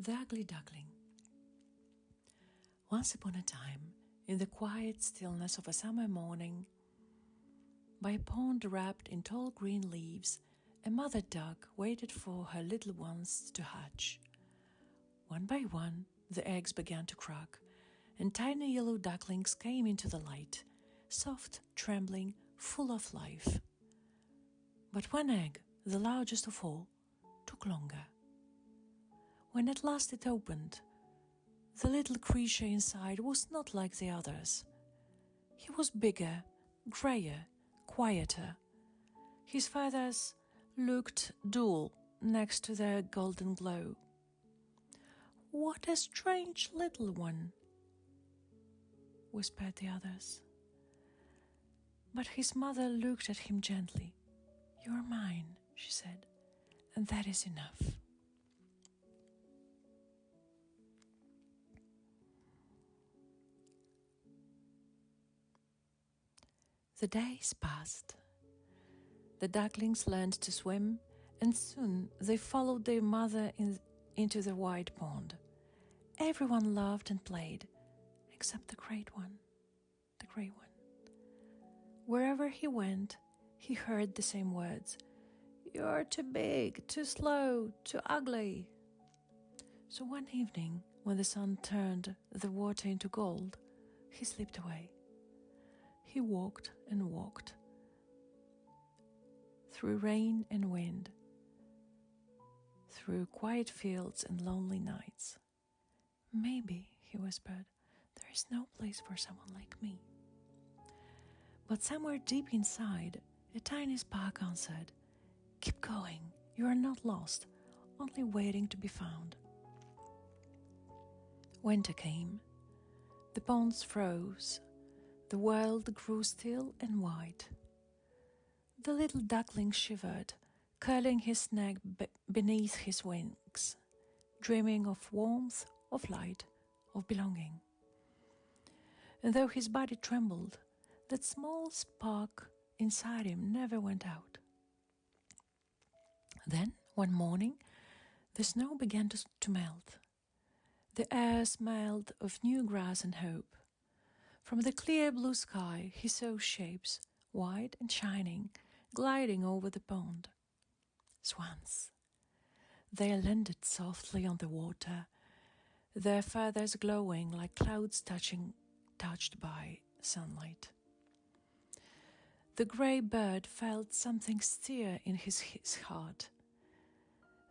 The Ugly Duckling. Once upon a time, in the quiet stillness of a summer morning, by a pond wrapped in tall green leaves, a mother duck waited for her little ones to hatch. One by one, the eggs began to crack, and tiny yellow ducklings came into the light, soft, trembling, full of life. But one egg, the largest of all, took longer. When at last it opened, the little creature inside was not like the others. He was bigger, grayer, quieter. His feathers looked dull next to their golden glow. "What a strange little one," whispered the others. But his mother looked at him gently. "You're mine," she said, "and that is enough." The days passed. The ducklings learned to swim, and soon they followed their mother into the wide pond. Everyone laughed and played, except the gray one. Wherever he went, he heard the same words: "You're too big, too slow, too ugly." So one evening, when the sun turned the water into gold, he slipped away. He walked and walked through rain and wind, through quiet fields and lonely nights. "Maybe," he whispered, "there is no place for someone like me." But somewhere deep inside, a tiny spark answered, "Keep going, you are not lost, only waiting to be found." Winter came. The ponds froze. The world grew still and white. The little duckling shivered, curling his neck beneath his wings, dreaming of warmth, of light, of belonging. And though his body trembled, that small spark inside him never went out. Then, one morning, the snow began to melt. The air smelled of new grass and hope. From the clear blue sky he saw shapes, white and shining, gliding over the pond. Swans. They landed softly on the water, their feathers glowing like clouds touched by sunlight. The grey bird felt something stir in his heart.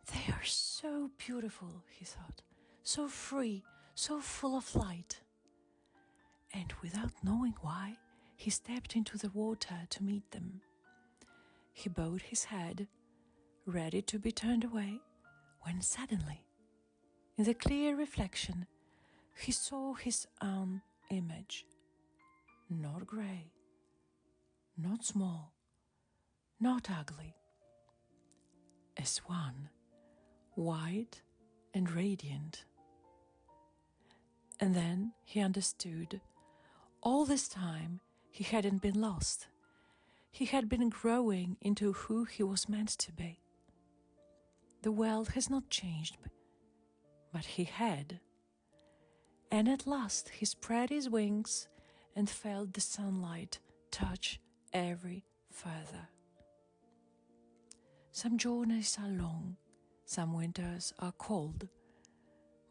"They are so beautiful," he thought, "so free, so full of light." And without knowing why, he stepped into the water to meet them. He bowed his head, ready to be turned away, when suddenly, in the clear reflection, he saw his own image. Not grey, not small, not ugly. A swan, white and radiant. And then he understood. All this time, he hadn't been lost. He had been growing into who he was meant to be. The world has not changed, but he had. And at last he spread his wings and felt the sunlight touch every feather. Some journeys are long, some winters are cold,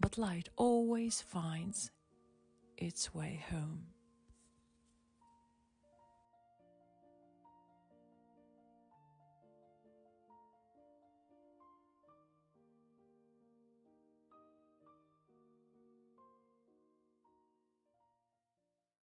but light always finds its way home.